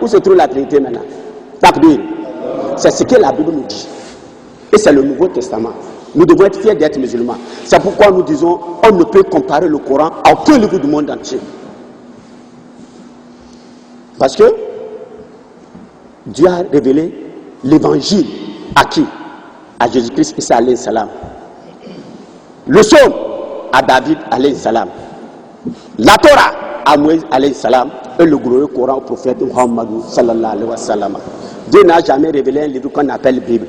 Où se trouve la Trinité maintenant? Takbir. C'est ce que la Bible nous dit. Et c'est le Nouveau Testament. Nous devons être fiers d'être musulmans. C'est pourquoi nous disons on ne peut comparer le Coran à aucun livre du monde entier. Parce que Dieu a révélé l'évangile à qui? À Jésus-Christ, Isa alayhi salam. Le psaume à David alayhi salam. La Torah à Moïse alayhi salam. Et le glorieux Coran au prophète Muhammad sallallahu alayhi wa sallam. Dieu n'a jamais révélé un livre qu'on appelle Bible.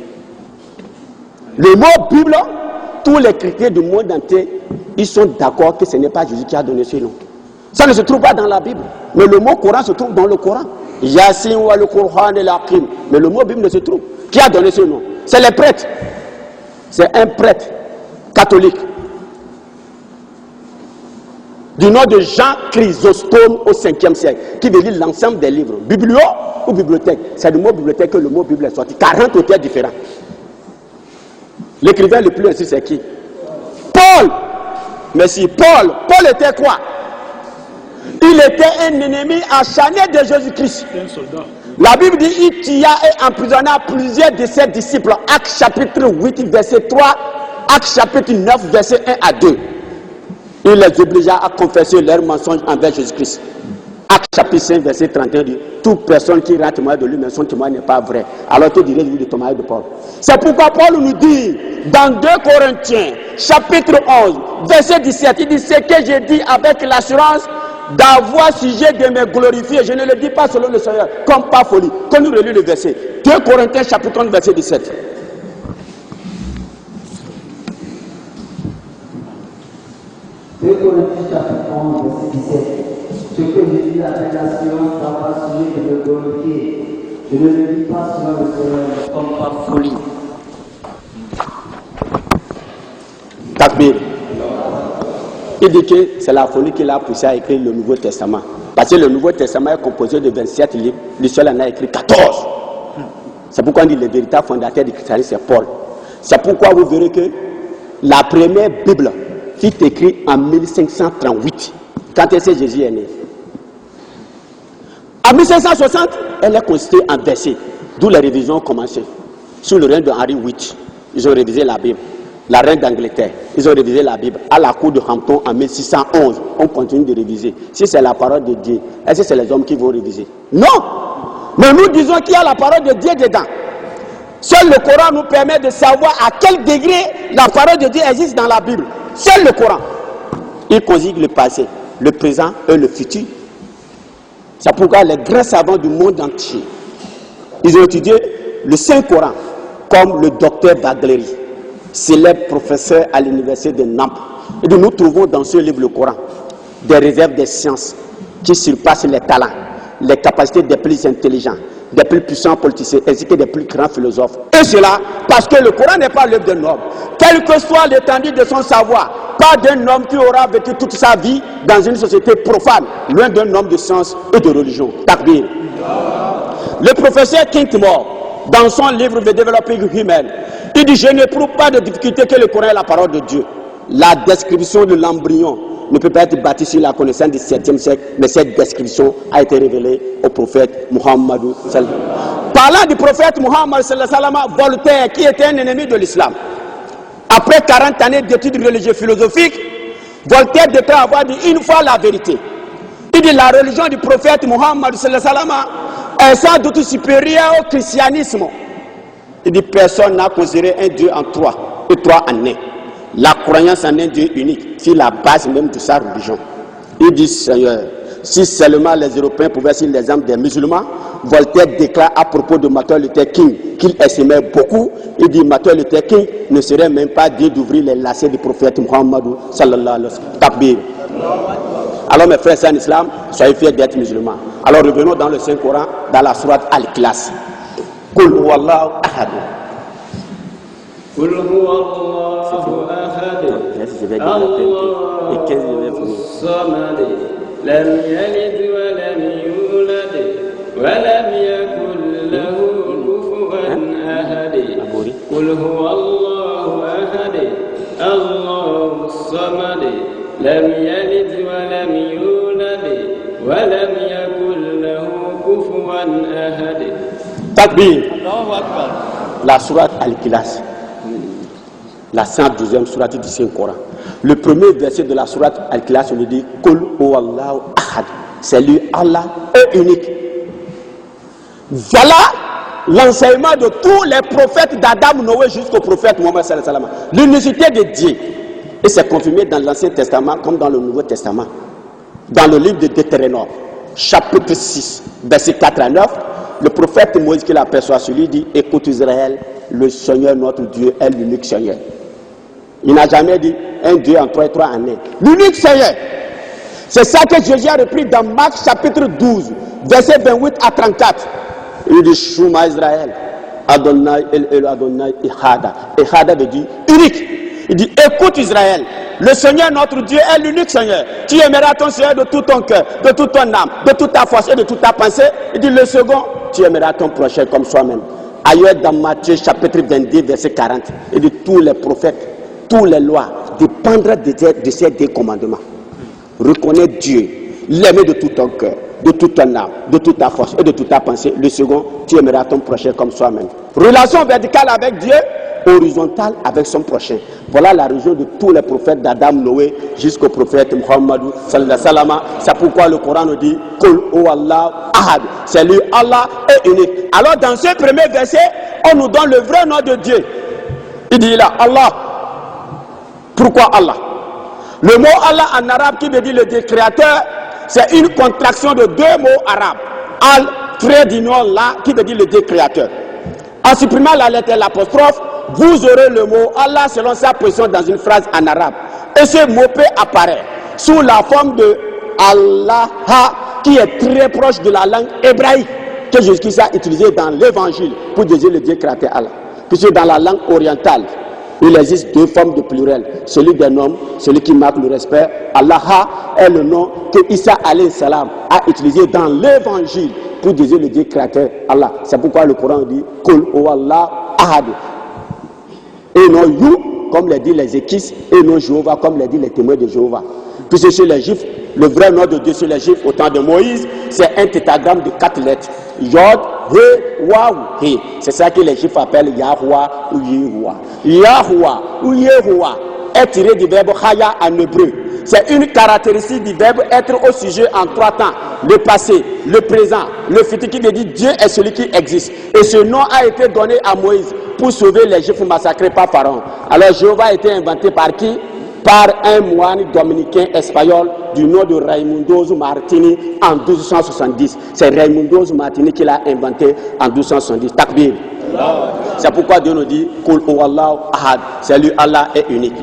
Le mot Bible, tous les chrétiens du monde entier, ils sont d'accord que ce n'est pas Jésus qui a donné ce nom. Ça ne se trouve pas dans la Bible. Mais le mot Coran se trouve dans le Coran. Yasin wa le Coran et l'Aqim. Mais le mot Bible ne se trouve. Qui a donné ce nom? C'est les prêtres. C'est un prêtre catholique du nom de Jean Chrysostome au 5e siècle, qui veut lire l'ensemble des livres. Biblio ou bibliothèque? C'est du mot bibliothèque que le mot Bible est sorti. 40 auteurs différents. L'écrivain le plus ainsi, c'est qui? Paul. Mais si Paul était quoi? Il était un ennemi acharné de Jésus-Christ. La Bible dit il tua et emprisonna plusieurs de ses disciples. Actes chapitre 8, verset 3. Actes chapitre 9, verset 1 à 2. Il les obligea à confesser leurs mensonges envers Jésus-Christ. Actes chapitre 5, verset 31 dit toute personne qui rend témoin de lui, mais son témoin n'est pas vrai. Alors que dirais-je de témoin de Paul? C'est pourquoi Paul nous dit dans 2 Corinthiens, chapitre 11, verset 17, il dit ce que j'ai dit avec l'assurance d'avoir sujet de me glorifier. Je ne le dis pas selon le Seigneur, comme par folie. Quand nous relisons le verset, 2 Corinthiens, chapitre 11, verset 17. 2 Corinthiens chapitre 11, verset 17. Ce que j'ai dit avec l'assurance d'avoir sujet de me glorifier. Je ne le dis pas selon le Seigneur, comme par folie. Takbir. Il dit que c'est la folie qui l'a poussé à écrire le Nouveau Testament. Parce que le Nouveau Testament est composé de 27 livres, le seul en a écrit 14. C'est pourquoi on dit le véritable fondateur du christianisme, c'est Paul. C'est pourquoi vous verrez que la première Bible fut écrite en 1538, quand Jésus est né. En 1560, elle est constituée en versets, d'où les révisions ont commencé. Sous le règne de Henri VIII, ils ont révisé la Bible. La reine d'Angleterre, ils ont révisé la Bible. À la cour de Hampton en 1611, on continue de réviser. Si c'est la parole de Dieu, est-ce que c'est les hommes qui vont réviser? Non! Mais nous disons qu'il y a la parole de Dieu dedans. Seul le Coran nous permet de savoir à quel degré la parole de Dieu existe dans la Bible. Seul le Coran. Il conjugue le passé, le présent et le futur. C'est pourquoi les grands savants du monde entier, ils ont étudié le Saint-Coran, comme le docteur Bagleri, célèbre professeur à l'université de Naples. Et nous trouvons dans ce livre, le Coran, des réserves des sciences qui surpassent les talents, les capacités des plus intelligents, des plus puissants politiciens, ainsi que des plus grands philosophes. Et cela parce que le Coran n'est pas l'œuvre d'un homme. Quelle que soit l'étendue de son savoir, pas d'un homme qui aura vécu toute sa vie dans une société profane, loin d'un homme de science et de religion. Takbir. Le professeur Kinkmore, dans son livre The Developing Human, il dit: je n'éprouve pas de difficulté que le Coran est la parole de Dieu. La description de l'embryon ne peut pas être bâtie sur la connaissance du 7e siècle, mais cette description a été révélée au prophète Muhammad. Parlant du prophète Muhammad, Voltaire, qui était un ennemi de l'islam, après 40 années d'études religieuses philosophiques, Voltaire déclare avoir dit une fois la vérité. Il dit: la religion du prophète Muhammad est sans doute supérieure au christianisme. Il dit: personne n'a considéré un Dieu en trois et trois en un. La croyance en un Dieu unique, c'est la base même de sa religion. Il dit: Seigneur, si seulement les Européens pouvaient suivre l'exemple des musulmans. Voltaire déclare à propos de Martin Luther King qu'il estimait beaucoup. Il dit: Martin Luther King ne serait même pas digne d'ouvrir les lacets du prophète Muhammad sallallahu alayhi wa sallam. Takbir. Alors mes frères en islam, soyez fiers d'être musulmans. Alors revenons dans le Saint-Coran, dans la sourate Al-Ikhlas. Qul huwallahu ahad. Qul huwallahu ahad. Allahu samad. Lam yalid wa lam yulad wa lam yakul lahu kufuwan ahad. Qul huwallahu ahad. Allahu samad. Lam yalid wa lam yulad wa lam yakul lahu kufuwan أحد. Takbir. La sourate Al-Ikhlas, la 112e sourate du Saint-Coran. Le premier verset de la sourate Al-Ikhlas, on nous dit Kul huwallahu ahad. C'est lui, Allah est unique. Voilà l'enseignement de tous les prophètes d'Adam, Noé jusqu'au prophète Mohammed sallallahu alayhi wa sallam. L'unicité de Dieu. Et c'est confirmé dans l'Ancien Testament comme dans le Nouveau Testament. Dans le livre de Deutéronome, chapitre 6, verset 4 à 9, le prophète Moïse qui l'aperçoit sur lui dit: écoute Israël, le Seigneur notre Dieu est l'unique Seigneur. Il n'a jamais dit un Dieu en trois et trois en un. L'unique Seigneur. C'est ça que Jésus a repris dans Marc chapitre 12, verset 28 à 34. Il dit: Shuma Israël, Adonai el Adonai Ehada. Ehada veut dire unique. Il dit: écoute Israël, le Seigneur notre Dieu est l'unique Seigneur. Tu aimeras ton Seigneur de tout ton cœur, de toute ton âme, de toute ta force et de toute ta pensée. Il dit: le second, tu aimeras ton prochain comme soi-même. Ailleurs dans Matthieu chapitre 22 verset 40, il dit: tous les prophètes, tous les lois dépendront de ces deux commandements. Reconnais Dieu, l'aimer de tout ton cœur, de toute ton âme, de toute ta force et de toute ta pensée. Le second, tu aimeras ton prochain comme soi-même. Relation verticale avec Dieu, horizontale avec son prochain. Voilà la raison de tous les prophètes d'Adam, Noé jusqu'au prophète Muhammad sallallahu alayhi wa sallam. C'est pourquoi le Coran nous dit Kul huwallahu ahad. C'est lui, Allah est unique. Alors dans ce premier verset, on nous donne le vrai nom de Dieu. Il dit là, Allah. Pourquoi Allah? Le mot Allah en arabe qui veut dire le Dieu créateur, c'est une contraction de deux mots arabes. Al, trait d'union là, qui veut dire le Dieu créateur. En supprimant la lettre et l'apostrophe, vous aurez le mot Allah selon sa position dans une phrase en arabe. Et ce mot peut apparaître sous la forme de Allah, qui est très proche de la langue hébraïque, que jusqu'ici a utilisé dans l'évangile pour désigner le Dieu créateur Allah. Puisque dans la langue orientale, il existe deux formes de pluriel. Celui d'un homme, celui qui marque le respect. Allah est le nom que Isa alayhi salam a utilisé dans l'évangile pour désigner le Dieu créateur Allah. C'est pourquoi le Coran dit Kul huwallahu ahad. Et non You, comme le dit les Équisses, et non Jéhovah, comme le dit les témoins de Jéhovah. Puisque chez les Juifs, le vrai nom de Dieu chez les Juifs au temps de Moïse, c'est un tétragramme de 4 lettres. Yod, He, Waou, He. C'est ça que les Juifs appellent Yahweh ou Yehoua. Yahweh ou Yehoua est tiré du verbe Chaya en hébreu. C'est une caractéristique du verbe être au sujet en 3 temps. Le passé, le présent, le futur, qui veut dire Dieu est celui qui existe. Et ce nom a été donné à Moïse pour sauver les Juifs massacrés par Pharaon. Alors Jéhovah a été inventé par qui? Par un moine dominicain espagnol du nom de Raimundos Martini en 1270. C'est Raimundos Martini qui l'a inventé en 1270. Takbir. C'est pourquoi Dieu nous dit Kul huwallahu ahad. C'est lui, Allah est unique.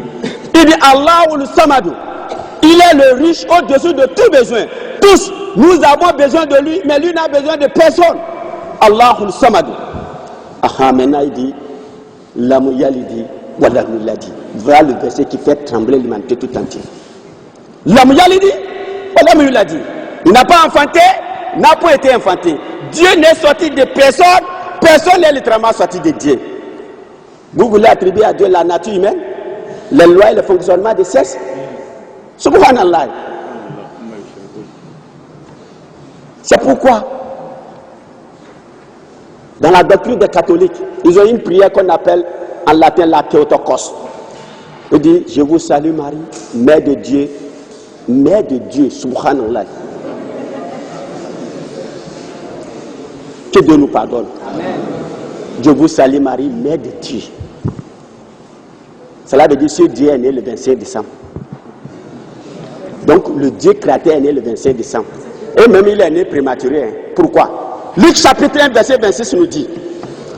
Il dit Allahul Samad. Il est le riche au-dessus de tout besoin. Tous, nous avons besoin de lui, mais lui n'a besoin de personne. Allahul Samad. Maintenant il dit Lam yalidi wa lam yuladi. Voilà le verset qui fait trembler l'humanité tout entière. Lam yalidi wa lam yuladi. Il n'a pas enfanté, n'a pas été enfanté. Dieu n'est sorti de personne, personne n'est littéralement sorti de Dieu. Vous voulez attribuer à Dieu la nature humaine, les lois et le fonctionnement des sexes. Subhanallah. C'est pourquoi dans la doctrine des catholiques, ils ont une prière qu'on appelle en latin la Théotokos. Il dit: je vous salue Marie, mère de Dieu, subhanallah. Que Dieu nous pardonne. Amen. Je vous salue Marie, mère de Dieu. Cela veut dire que Dieu est né le 25 décembre. Donc le Dieu créateur est né le 25 décembre. Et même il est né prématuré. Hein. Pourquoi? Luc chapitre 1 verset 26 nous dit: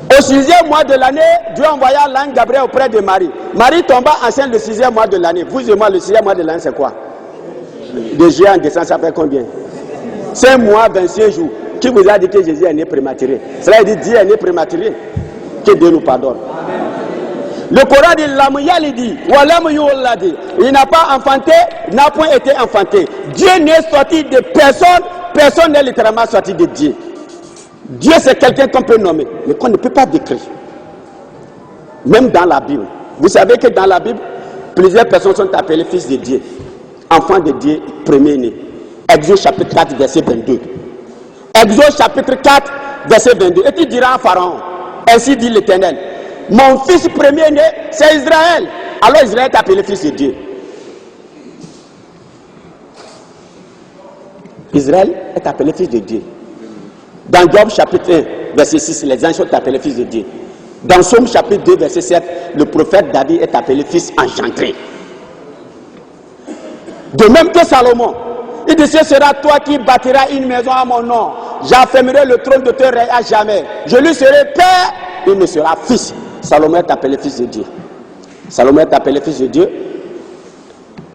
au 6e mois de l'année, Dieu envoya l'ange Gabriel auprès de Marie. Marie tomba enceinte le 6e mois de l'année. Vous et moi, le 6e mois de l'année, c'est quoi? De juillet en décembre, ça fait combien? 5 mois, 25 jours. Qui vous a dit que Jésus est né prématuré? Cela veut dire Dieu est né prématuré. Que Dieu nous pardonne. Le Coran dit Lam yalidi wa lam yuladi. Il n'a pas enfanté, n'a point été enfanté. Dieu n'est sorti de personne, personne n'est littéralement sorti de Dieu. Dieu c'est quelqu'un qu'on peut nommer, mais qu'on ne peut pas décrire. Même dans la Bible. Vous savez que dans la Bible, plusieurs personnes sont appelées fils de Dieu, enfants de Dieu, premier-né. Exode chapitre 4, verset 22. Exode chapitre 4, verset 22. Et tu diras à Pharaon, ainsi dit l'Éternel, mon fils premier-né, c'est Israël. Alors Israël est appelé fils de Dieu. Israël est appelé fils de Dieu. Dans Job chapitre 1, verset 6, les anges sont appelés fils de Dieu. Dans Somme chapitre 2, verset 7, le prophète David est appelé fils engendré. De même que Salomon, il dit, ce sera toi qui bâtiras une maison à mon nom. J'affermirai le trône de ton règne à jamais. Je lui serai père, il me sera fils. Salomon est appelé fils de Dieu. Salomon est appelé fils de Dieu.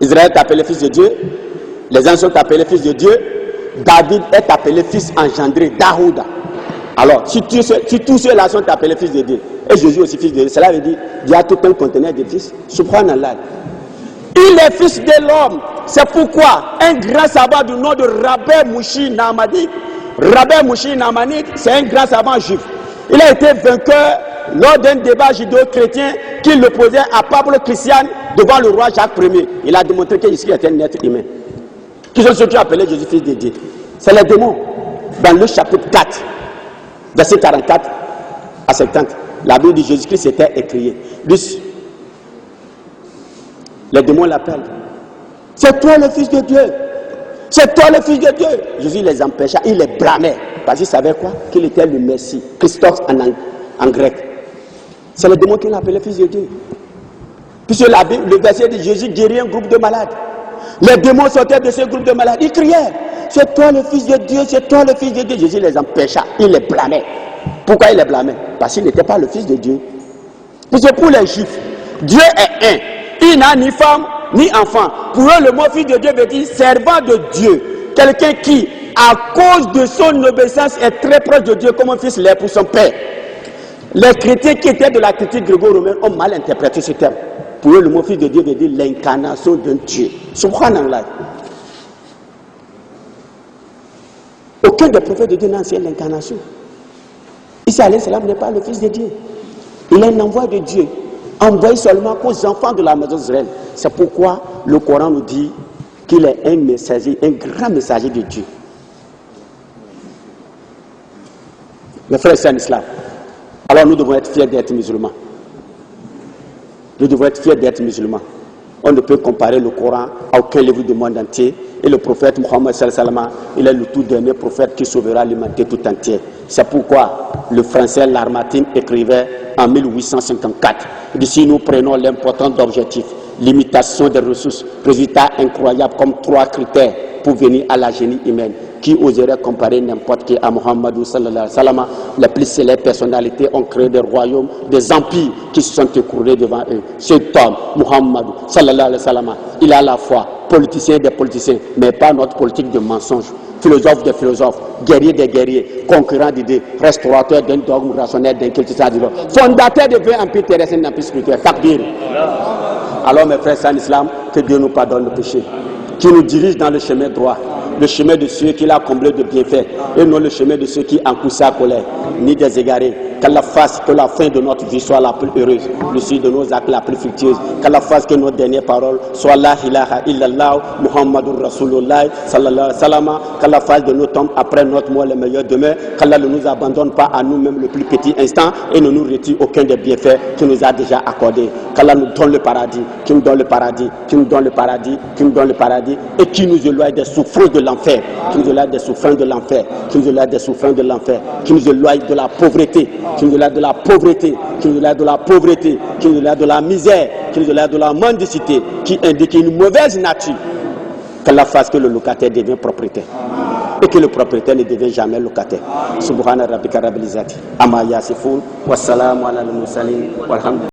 Israël est appelé fils de Dieu. Les anges sont appelés fils de Dieu. David est appelé fils engendré, Daouda. Alors, si tous ceux-là sont appelés fils de Dieu, et Jésus aussi fils de Dieu, cela veut dire qu'il y a tout un conteneur de fils. Subhanallah. Il est fils de l'homme. C'est pourquoi un grand savant du nom de Rabbi Mouchi Nahmani, Rabbi Mouchi Nahmani, c'est un grand savant juif. Il a été vainqueur lors d'un débat judéo-chrétien qui l'opposait à Pablo Christian devant le roi Jacques Ier. Il a démontré que Jésus était un être humain. Qui sont ceux qui ont appelé Jésus fils de Dieu? C'est les démons. Dans le chapitre 4, verset 44 à 70, la Bible de Jésus-Christ était écriée. Les démons l'appellent. C'est toi le fils de Dieu. C'est toi le fils de Dieu. Jésus les empêcha, il les blâmait. Parce qu'il savait quoi? Qu'il était le Messie. Christos en grec. C'est les démons qui l'ont appelé fils de Dieu. Puisque la Bible, le verset de Jésus guérit un groupe de malades. Les démons sortaient de ce groupe de malades. Ils criaient, c'est toi le fils de Dieu, c'est toi le fils de Dieu. Jésus les empêcha, il les blâmait. Pourquoi il les blâmait? Parce qu'il n'était pas le fils de Dieu. Puisque pour les Juifs, Dieu est un. Il n'a ni femme, ni enfant. Pour eux, le mot fils de Dieu veut dire servant de Dieu. Quelqu'un qui, à cause de son obéissance, est très proche de Dieu comme un fils l'est pour son père. Les chrétiens qui étaient de la critique gréco-romaine ont mal interprété ce terme. Pour eux, le mot fils de Dieu veut dire l'incarnation d'un Dieu. Subhanallah. Aucun des prophètes de Dieu n'a enseigné l'incarnation. Isa alayhi salam n'est pas le fils de Dieu. Il est un envoi de Dieu. Envoyé seulement aux enfants de la maison d'Israël. C'est pourquoi le Coran nous dit qu'il est un messager, un grand messager de Dieu. Mes frères et sœurs en islam, alors nous devons être fiers d'être musulmans. Nous devons être fiers d'être musulmans. On ne peut comparer le Coran à aucun livre du monde entier. Et le prophète Mohammed sallallahu alayhi wa sallam, il est le tout dernier prophète qui sauvera l'humanité tout entière. C'est pourquoi le français Lamartine écrivait en 1854. D'ici nous prenons l'importance d'objectifs, limitation des ressources, résultats incroyables comme 3 critères pour venir à la génie humaine. Qui oserait comparer n'importe qui à Muhammad sallallahu alayhi wa sallam? Les plus célèbres personnalités ont créé des royaumes, des empires qui se sont écroulés devant eux. Cet homme, Muhammad sallallahu alayhi wa sallam, il a à la fois politicien des politiciens, mais pas notre politique de mensonges. Philosophe des philosophes, guerrier des guerriers, concurrent d'idées, restaurateur d'un dogme rationnel, d'un culte, fondateur de vrai empire terrestre, d'un empire spirituel. Takbir. Alors mes frères en islam, que Dieu nous pardonne nos péchés, qui nous dirige dans le chemin droit, le chemin de ceux qu'il a comblé de bienfaits, et non le chemin de ceux qui encoussent sa colère, ni des égarés. Qu'Allah fasse que la fin de notre vie soit la plus heureuse, le suite de nos actes la plus fructueuse. Qu'Allah fasse que nos dernières paroles soient la ilaha illallah, Muhammadur Rasulullah, sallallahu alayhi wa sallam. Qu'Allah fasse de nos tombes après notre mort les meilleurs demain. Qu'Allah ne nous abandonne pas à nous-mêmes le plus petit instant et ne nous retire aucun des bienfaits qu'il nous a déjà accordés. Qu'Allah nous donne le paradis, qui nous donne le paradis, qui nous donne le paradis, qui nous donne le paradis et qui nous éloigne des souffrances de l'enfer, qui nous éloigne des souffrances de l'enfer, qui nous éloigne des souffrances de l'enfer, qui nous éloigne de la pauvreté, qui nous éloigne de la pauvreté, qui nous éloigne de la pauvreté, qui nous éloigne de la misère, qui nous éloigne de la mendicité, qui indique une mauvaise nature. Qu'Allah fasse que le locataire devienne propriétaire et que le propriétaire ne devienne jamais locataire. Subhana rabbika rabbil izzati amma yasifun wa salamun ala al mursalin walhamdulillah.